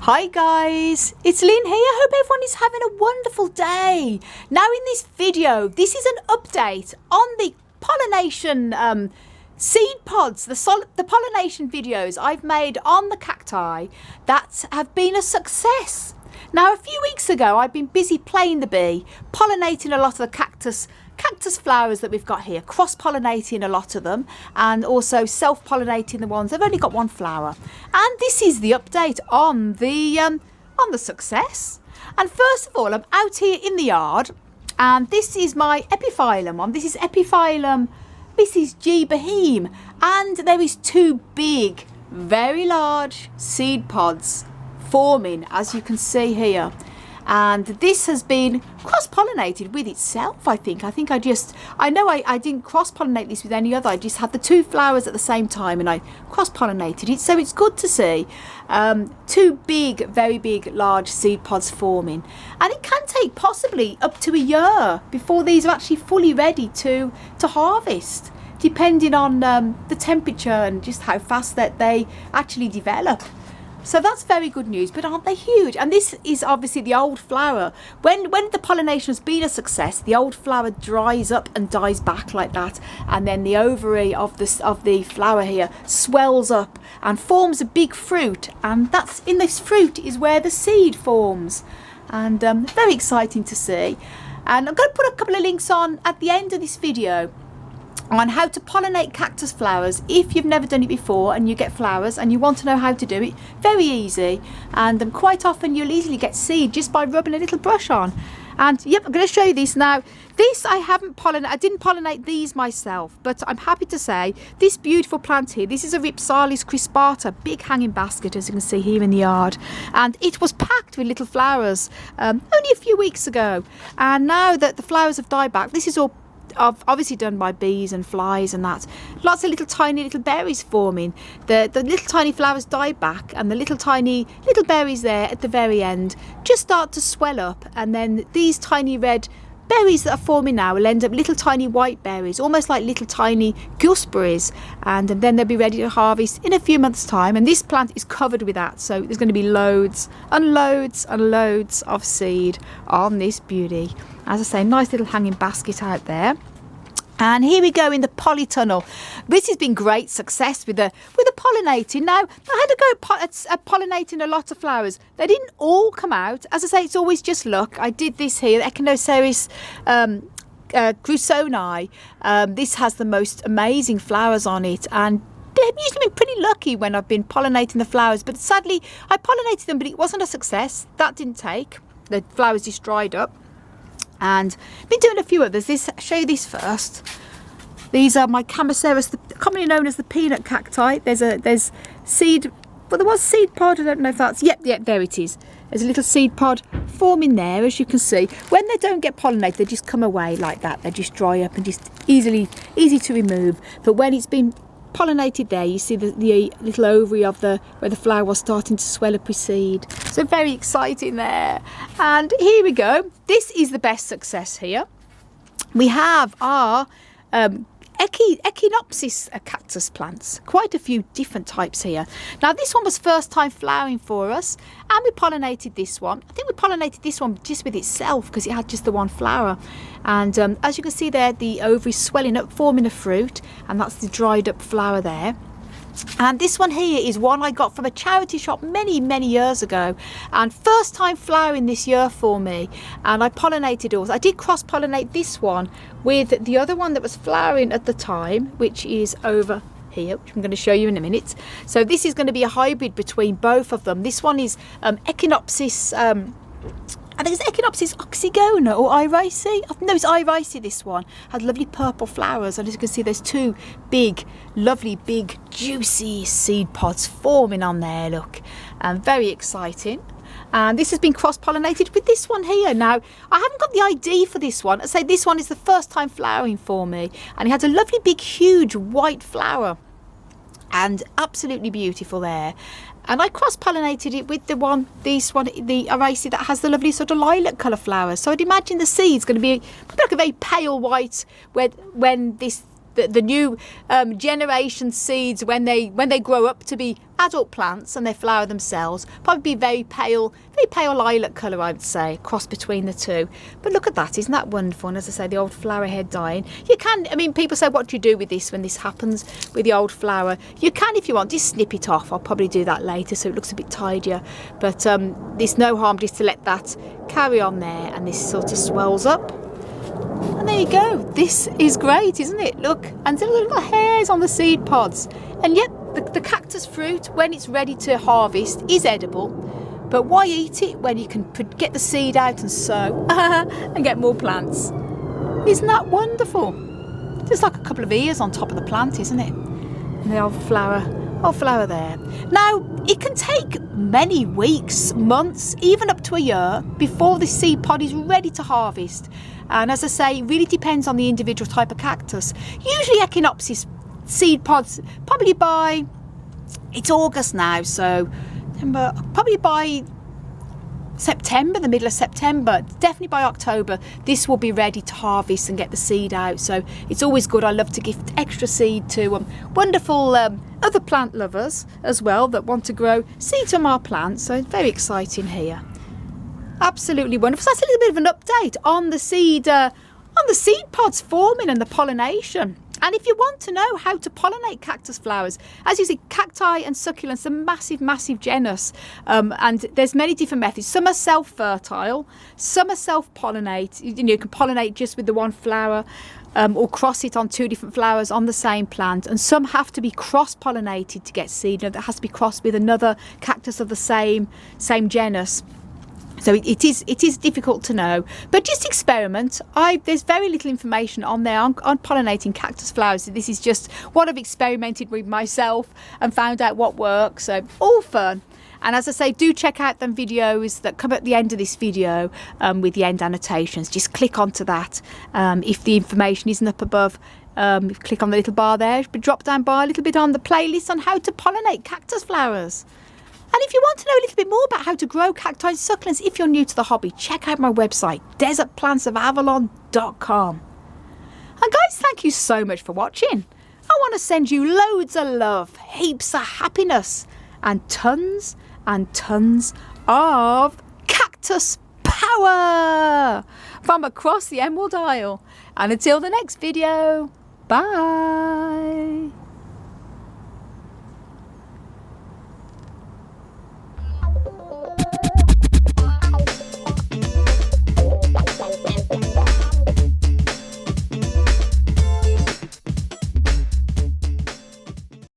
Hi guys, it's Lynn here. Hope everyone is having a wonderful day. Now in this video, this is an update on the pollination seed pods, the pollination videos I've made on the cacti that have been a success. Now a few weeks ago, I've been busy playing the bee, pollinating a lot of the cactus flowers that we've got here, cross-pollinating a lot of them and also self-pollinating the ones that have only got one flower. And this is the update on the success. And first of all, I'm out here in the yard and this is my epiphyllum one. This is epiphyllum Mrs. G. Boheme, and there is two big, very large seed pods forming, as you can see here. And this has been cross-pollinated with itself, I think. I know I didn't cross-pollinate this with any other. I just had the two flowers at the same time and I cross-pollinated it. So it's good to see two big, very big, large seed pods forming. And it can take possibly up to a year before these are actually fully ready to harvest, depending on the temperature and just how fast that they actually develop. So that's very good news, but aren't they huge? And this is obviously the old flower. When the pollination has been a success, the old flower dries up and dies back like that, and then the ovary of the flower here swells up and forms a big fruit, and that's in this fruit is where the seed forms. And very exciting to see. And I'm going to put a couple of links on at the end of this video on how to pollinate cactus flowers if you've never done it before and you get flowers and you want to know how to do it. Very easy, and quite often you'll easily get seed just by rubbing a little brush on. And yep, I'm going to show you this now. This I didn't pollinate these myself, but I'm happy to say this beautiful plant here, this is a Ripsalis crispata, big hanging basket, as you can see here in the yard, and it was packed with little flowers only a few weeks ago. And now that the flowers have died back, this is all obviously done by bees and flies and that. Lots of tiny little berries forming. The little tiny flowers die back, and the little tiny little berries there at the very end just start to swell up, and then these tiny red berries that are forming now will end up little tiny white berries, almost like little tiny gooseberries, and then they'll be ready to harvest in a few months' time. And this plant is covered with that, so there's going to be loads and loads and loads of seed on this beauty. As I say, nice little hanging basket out there. And here we go in the polytunnel. This has been great success with the pollinating. Now, I had to go at pollinating a lot of flowers. They didn't all come out. As I say, it's always just luck. I did this here, Echinoceris grusoni. This has the most amazing flowers on it, and they've usually been pretty lucky when I've been pollinating the flowers. But sadly, I pollinated them, but it wasn't a success. That didn't take. The flowers just dried up. And I've been doing a few others. Show you this first. These are my Chamaecerus, commonly known as the peanut cacti. There's seed, well, there was seed pod. I don't know if that's, yep, there it is. There's a little seed pod forming there, as you can see. When they don't get pollinated, they just come away like that. They just dry up and just easy to remove. But when it's been pollinated there, you see the little ovary of where the flower was starting to swell up with seed. So very exciting there. And here we go. This is the best success here. We have our Echinopsis cactus plants, quite a few different types here. Now this one was first time flowering for us, and we pollinated this one. I think we pollinated this one just with itself because it had just the one flower. And as you can see there, the ovary swelling up, forming a fruit, and that's the dried up flower there. And this one here is one I got from a charity shop many years ago, and first time flowering this year for me, and I pollinated yours. I did cross pollinate this one with the other one that was flowering at the time, which is over here, which I'm going to show you in a minute. So this is going to be a hybrid between both of them. This one is Echinopsis I think it's Echinopsis oxygona or irisae. No, it's irisae, this one. Has lovely purple flowers, and as you can see, there's two big, lovely, big, juicy seed pods forming on there, look. Very exciting. And this has been cross-pollinated with this one here. Now, I haven't got the ID for this one. I say this one is the first time flowering for me, and it has a lovely, big, huge white flower. And absolutely beautiful there. And I cross-pollinated it with the irisae that has the lovely sort of lilac colour flowers. So I'd imagine the seed's going to be like a very pale white when this the new generation seeds, when they grow up to be adult plants and they flower themselves, probably be very pale lilac colour, I would say, cross between the two. But look at that, isn't that wonderful? And as I say, the old flower head dying. You can, I mean, people say, what do you do with this when this happens with the old flower? You can, if you want, just snip it off. I'll probably do that later so it looks a bit tidier. But there's no harm just to let that carry on there, and this sort of swells up. And there you go. This is great, isn't it? Look, and the little hairs on the seed pods. And yet the cactus fruit, when it's ready to harvest, is edible. But why eat it when you can get the seed out and sow and get more plants? Isn't that wonderful? There's like a couple of ears on top of the plant, isn't it? And the old flower there. Now, it can take many weeks, months, even up to a year before the seed pod is ready to harvest. And as I say, it really depends on the individual type of cactus. Usually Echinopsis seed pods, probably by, it's August now, so probably by September, the middle of September, definitely by October, this will be ready to harvest and get the seed out. So it's always good. I love to give extra seed to wonderful other plant lovers as well that want to grow seeds from our plants. So it's very exciting here. Absolutely wonderful. So that's a little bit of an update on the seed pods forming and the pollination. And if you want to know how to pollinate cactus flowers, as you see, cacti and succulents are massive genus, and there's many different methods. Some are self-fertile, some are self-pollinate. You can pollinate just with the one flower, or cross it on two different flowers on the same plant, and some have to be cross-pollinated to get seed. That has to be crossed with another cactus of the same genus. So it is difficult to know, but just experiment. There's very little information on there on pollinating cactus flowers. This is just what I've experimented with myself and found out what works. So all fun. And as I say, do check out them videos that come at the end of this video with the end annotations. Just click onto that. If the information isn't up above, click on the little bar there. But drop down bar a little bit on the playlist on how to pollinate cactus flowers. And if you want to know a little bit more about how to grow cacti and succulents, if you're new to the hobby, check out my website, desertplantsofavalon.com. And guys, thank you so much for watching. I want to send you loads of love, heaps of happiness, and tons of cactus power from across the Emerald Isle. And until the next video, bye.